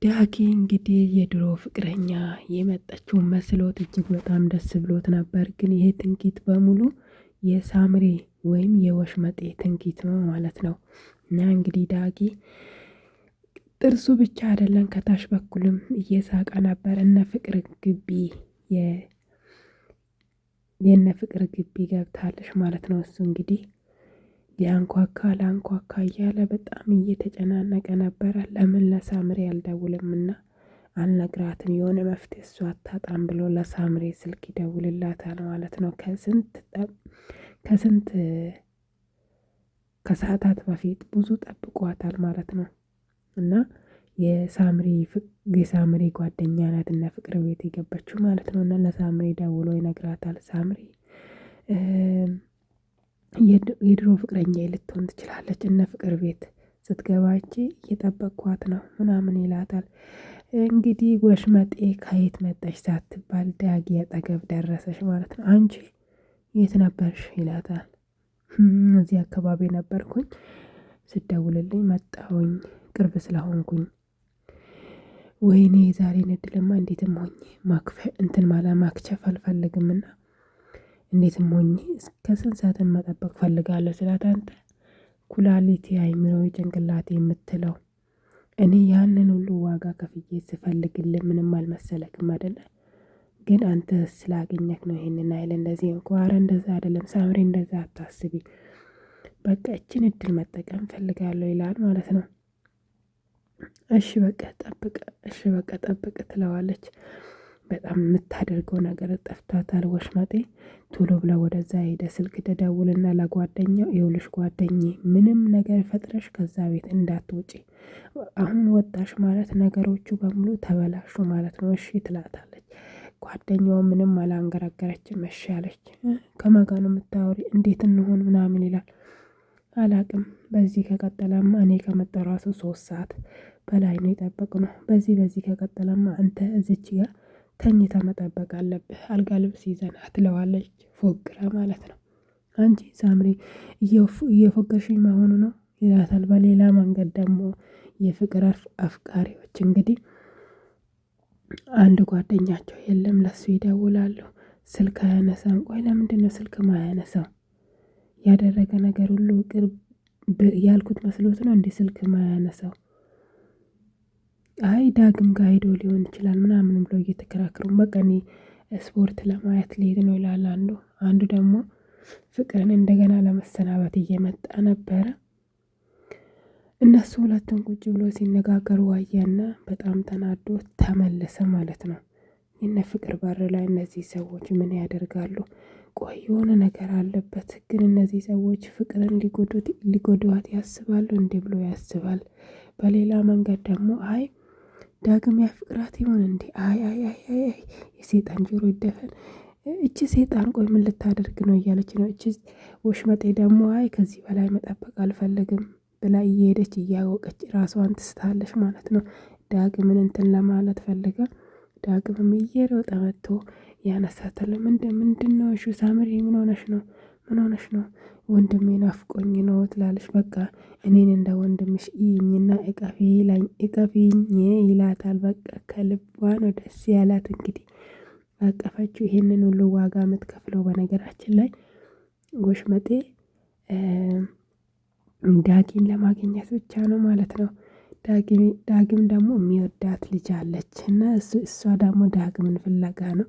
ዳጊ እንግዲህ የድሮ ፍቅረኛ የመጣችው መስሎት እጅግ በጣም ደስ ብሎት ነበር። ግን ይሄ ትንኪት በሙሉ የሳምሪ ወይም የወሽመጤ ትንኪት ነው ማለት ነው። እና እንግዲህ ዳጊ ጥርሱ ብቻ አይደለም ከታች በኩልም እየሳቀ ነበር። እነ ፍቅር ግቢ የእነ ፍቅር ግቢ ገብታለች ማለት ነው። እሱ እንግዲህ ላንኳካ እያለ በጣም እየተጨናነቀ ነበረ። ለምን ለሳምሬ አልደውልምና አልነግራትም የሆነ መፍትሄ እሷ አታጣም ብሎ ለሳምሬ ስልክ ይደውልላታል ማለት ነው። ከስንት ከሰዓታት በፊት ብዙ ጠብቋታል ማለት ነው። እና የሳምሪ ጓደኛ ናት እና ፍቅር ቤት የገባችው ማለት ነው። እና ለሳምሪ ደውሎ ይነግራታል። ሳምሪ የድሮ ፍቅረኛ ልትሆን ትችላለች እነ ፍቅር ቤት ስትገባች እየጠበቅኳት ነው ምናምን ይላታል። እንግዲህ ወሽመጤ ከየት መጣች ሳትባል ዳጊ አጠገብ ደረሰች ማለት ነው። አንቺ የት ነበርሽ ይላታል። እዚህ አካባቢ ነበርኩኝ ስደውልልኝ መጣሁኝ ቅርብ ስለሆንኩኝ። ወይኔ የዛሬን እድልማ እንዴትም ሆኜ ማክቸፍ አልፈልግምና እንዴትም ሆኜ እስከ ስንት ሰዓትን መጠበቅ ፈልጋለሁ ስላት፣ አንተ ኩላሊቴ አይምሮዬ ጭንቅላቴ የምትለው እኔ ያንን ሁሉ ዋጋ ከፍዬ ስፈልግልህ ምንም አልመሰለክም አይደለ? ግን አንተ ስላገኘክ ነው ይሄንን አይል እንደዚህ እንኳ። ኧረ እንደዛ አይደለም ሳምሪ እንደዛ አታስቢ፣ በቃ እችን እድል መጠቀም ፈልጋለሁ ይላል ማለት ነው። እሺ በቃ ጠብቅ ትለዋለች። በጣም የምታደርገው ነገር ጠፍቷታል። ወሽመጤ ቶሎ ብላ ወደዛ ሄደ ስልክ ትደውልና ለጓደኛው ይኸውልሽ ጓደኛዬ ምንም ነገር ፈጥረሽ ከዛ ቤት እንዳትወጪ፣ አሁን ወጣሽ ማለት ነገሮቹ በሙሉ ተበላሹ ማለት ነው እሺ ትላታለች። ጓደኛዋ ምንም አላንገራገረችም እሺ አለች። ከማን ጋር ነው የምታወሪ እንዴት እንሆን ምናምን ይላል። አላቅም በዚህ ከቀጠለማ እኔ ከመጣሁ ራሱ 3 ሰዓት በላይ ነው የጠበቅነው። በዚህ ከቀጠለማ አንተ እዚች ጋር ተኝታ መጠበቅ አለብህ፣ አልጋ ልብስ ይዘና ትለዋለች ፎግራ ማለት ነው። አንቺ ሳምሪ እየፎገርሽኝ መሆኑ ነው ይላታል። በሌላ መንገድ ደግሞ የፍቅር አፍቃሪዎች እንግዲህ አንድ ጓደኛቸው የለም ለሱ ይደውላሉ። ስልክ አያነሳም። ቆይ ለምንድነው ስልክ ማያነሳው? ያደረገ ነገር ሁሉ ቅርብ ያልኩት መስሎት ነው እንዴ ስልክ ማያነሳው? አይ ዳግም ጋር ሄዶ ሊሆን ይችላል ምናምን ብሎ እየተከራከሩ በቃ እኔ ስፖርት ለማየት ልሄድ ነው ይላል አንዱ ደግሞ ፍቅርን እንደገና ለመሰናበት እየመጣ ነበረ። እነሱ ሁለቱን ቁጭ ብሎ ሲነጋገሩ አየና በጣም ተናዶ ተመለሰ ማለት ነው። የነ ፍቅር በር ላይ እነዚህ ሰዎች ምን ያደርጋሉ? ቆይ የሆነ ነገር አለበት። ግን እነዚህ ሰዎች ፍቅርን ሊጎዷት ያስባሉ እንዴ ብሎ ያስባል። በሌላ መንገድ ደግሞ አይ ዳግም ያፍቅራት ይሆን እንዴ? አይ የሴጣን ጆሮ ይደፈን። እቺ ሴጣን ቆይ ምን ልታደርግ ነው እያለች ነው። እቺ ወሽመጤ ደግሞ አይ ከዚህ በላይ መጠበቅ አልፈልግም ብላ እየሄደች እያወቀች ራሷን ትስታለች ማለት ነው። ዳግምን እንትን ለማለት ፈልጋ ዳግምም እየሮጠ መጥቶ ያነሳታል። ምንድነው እሺ ሳምሪ ምን ሆነሽ ነው? ወንድሜ ናፍቆኝ ነው ትላለች። በቃ እኔን እንደ ወንድምሽ ይኝና እቀፊኝ ይላታል። በቃ ከልቧ ነው ደስ ያላት እንግዲህ አቀፈችው። ይሄንን ሁሉ ዋጋ የምትከፍለው በነገራችን ላይ ወሽመጤ ዳጊን ለማግኘት ብቻ ነው ማለት ነው። ዳግም ደግሞ የሚወዳት ልጅ አለች እና እሷ ደግሞ ዳግምን ፍለጋ ነው።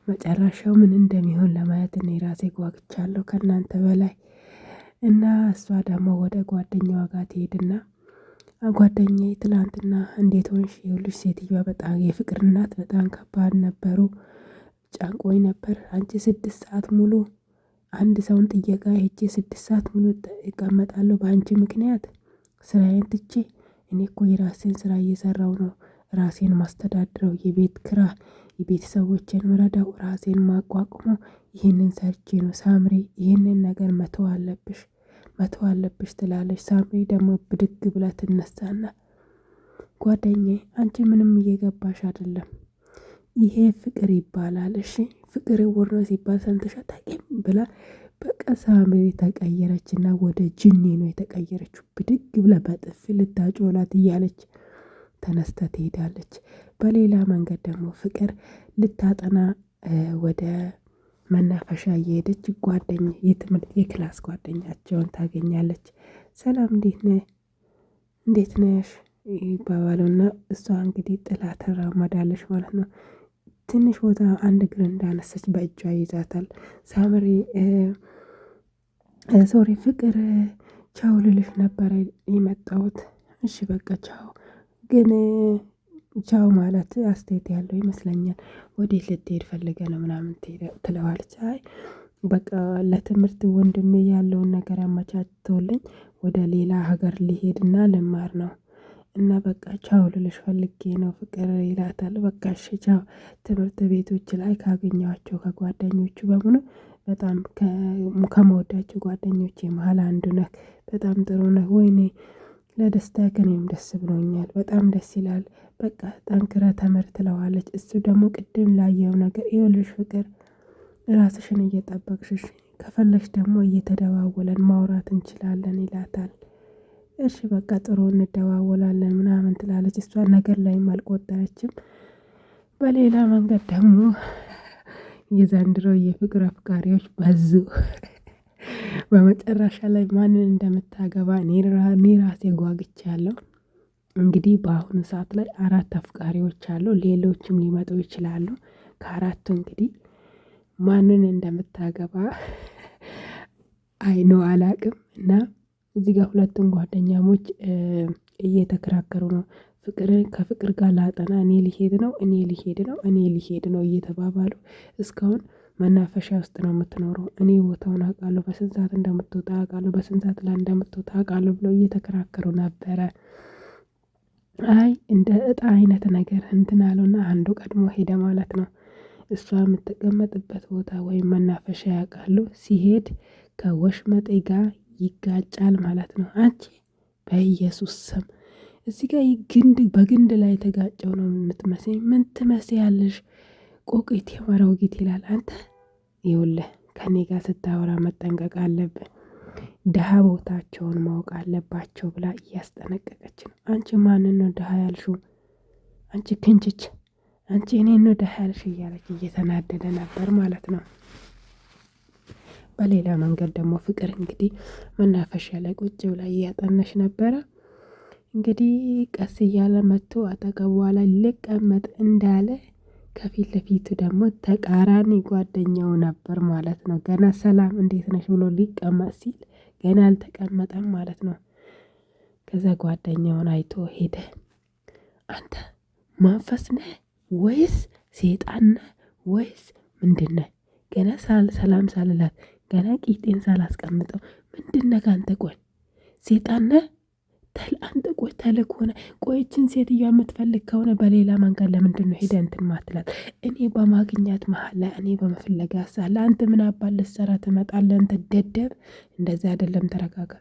መጨረሻው ምን እንደሚሆን ለማየት እኔ ራሴ ጓግቻለሁ ከእናንተ በላይ። እና እሷ ደግሞ ወደ ጓደኛዋ ጋር ትሄድና ጓደኛዬ ትላንትና እንዴት ሆንሽ? ይኸውልሽ ሴትዮዋ በጣም የፍቅር እናት በጣም ከባድ ነበሩ። ጨንቆኝ ነበር። አንቺ 6 ሰዓት ሙሉ አንድ ሰውን ጥየቃ ሄጄ 6 ሰዓት ሙሉ እቀመጣለሁ በአንቺ ምክንያት ስራዬን ትቼ። እኔ እኮ የራሴን ስራ እየሰራሁ ነው ራሴን ማስተዳድረው፣ የቤት ኪራይ የቤተሰቦቼን ምረዳው፣ ራሴን ማቋቁመው ይህንን ሰርቼ ነው። ሳምሪ ይህንን ነገር መተው አለብሽ ትላለች። ሳምሪ ደግሞ ብድግ ብላ ትነሳና ጓደኛዬ አንቺ ምንም እየገባሽ አይደለም፣ ይሄ ፍቅር ይባላል እሺ ፍቅር እውር ነው ሲባል ሰምተሽ አታውቂም ብላ በቃ ሳምሪ ተቀየረችና ወደ ጅኒ ነው የተቀየረችው። ብድግ ብላ በጥፊ ልታጮላት እያለች ተነስታ ትሄዳለች። በሌላ መንገድ ደግሞ ፍቅር ልታጠና ወደ መናፈሻ እየሄደች የትምህርት የክላስ ጓደኛቸውን ታገኛለች። ሰላም እንዴት ነሽ ይባባሉና እሷ እንግዲህ ጥላ ትራመዳለች ማለት ነው። ትንሽ ቦታ አንድ እግር እንዳነሰች በእጇ ይዛታል። ሳምሪ ሶሪ ፍቅር ቻው ልልሽ ነበረ የመጣሁት። እሺ በቃ ቻው። ግን ቻው ማለት አስተያየት ያለው ይመስለኛል። ወዴት ልትሄድ ፈልገ ነው ምናምን ትለዋለች። አይ በቃ ለትምህርት ወንድሜ ያለውን ነገር አመቻችቶልኝ ወደ ሌላ ሀገር ሊሄድና ልማር ነው እና በቃ ቻው ልልሽ ፈልጌ ነው ፍቅር ይላታል። በቃ እሺ ቻው። ትምህርት ቤቶች ላይ ካገኘኋቸው ከጓደኞቹ በሙሉ በጣም ከመወዳቸው ጓደኞቼ መሃል አንዱ ነህ። በጣም ጥሩ ነህ። ወይኔ ለደስታ ከኔም ደስ ብሎኛል። በጣም ደስ ይላል። በቃ ጠንክረ ተምር ትለዋለች። እሱ ደግሞ ቅድም ላየው ነገር ይኸውልሽ ፍቅር ራስሽን እየጠበቅሽሽ ከፈለሽ ደግሞ እየተደዋወለን ማውራት እንችላለን ይላታል። እሺ በቃ ጥሩ እንደዋወላለን ምናምን ትላለች። እሷ ነገር ላይም አልቆጠረችም። በሌላ መንገድ ደግሞ የዘንድሮ የፍቅር አፍቃሪዎች በዙ። በመጨረሻ ላይ ማንን እንደምታገባ እኔ ራሴ ጓግቻለሁ። እንግዲህ በአሁኑ ሰዓት ላይ 4 አፍቃሪዎች አሉ። ሌሎችም ሊመጡ ይችላሉ። ከአራቱ እንግዲህ ማንን እንደምታገባ አይኖ አላቅም። እና እዚህ ጋር ሁለቱም ጓደኛሞች እየተከራከሩ ነው። ከፍቅር ጋር ላጠና እኔ ሊሄድ ነው እየተባባሉ እስካሁን መናፈሻ ውስጥ ነው የምትኖረው። እኔ ቦታውን አውቃለሁ፣ በስንት ሰዓት እንደምትወጣ አውቃለሁ፣ በስንት ሰዓት ላይ እንደምትወጣ አውቃለሁ ብለው እየተከራከሩ ነበረ። አይ እንደ እጣ አይነት ነገር እንትን አሉና አንዱ ቀድሞ ሄደ ማለት ነው። እሷ የምትቀመጥበት ቦታ ወይም መናፈሻ ያውቃሉ። ሲሄድ ከወሽመጤ ጋር ይጋጫል ማለት ነው። አንቺ በኢየሱስ ስም እዚህ ጋር በግንድ ላይ የተጋጨው ነው የምትመስለኝ። ምን ትመስያለሽ? ቆቂት የመራውጊት ይላል። አንተ ይኸውልህ ከኔ ጋር ስታወራ መጠንቀቅ አለብን። ድሀ ቦታቸውን ማወቅ አለባቸው ብላ እያስጠነቀቀች ነው። አንቺ ማንን ነው ድሀ ያልሽው? አንቺ ክንችች፣ አንቺ እኔን ነው ድሀ ያልሽ እያለች እየተናደደ ነበር ማለት ነው። በሌላ መንገድ ደግሞ ፍቅር እንግዲህ መናፈሻ ላይ ቁጭ ብላ እያጠነች ነበረ። እንግዲህ ቀስ እያለ መጥቶ አጠገቧ ላይ ሊቀመጥ እንዳለ ከፊት ለፊቱ ደግሞ ተቃራኒ ጓደኛው ነበር ማለት ነው። ገና ሰላም እንዴት ነሽ ብሎ ሊቀመጥ ሲል ገና አልተቀመጠም ማለት ነው። ከዛ ጓደኛውን አይቶ ሄደ። አንተ መንፈስ ነህ ወይስ ሴጣን ነህ ወይስ ምንድን ነህ? ገና ሰላም ሳልላት ገና ቂጤን ሳላስቀምጠው ምንድን ነህ አንተ? ቆይ ሴጣን ነህ? አንተ ቆይ ተልኮነ ቆይችን ሴትዮ የምትፈልግ ከሆነ በሌላ መንገድ ለምንድን ነው ሄደህ እንትን ማትላት? እኔ በማግኛት መሀል ላይ እኔ በመፈለግ ያሳለ አንተ ምን አባል ልትሰራ ትመጣለህ? አንተ ደደብ፣ እንደዚህ አይደለም። ተረጋጋ።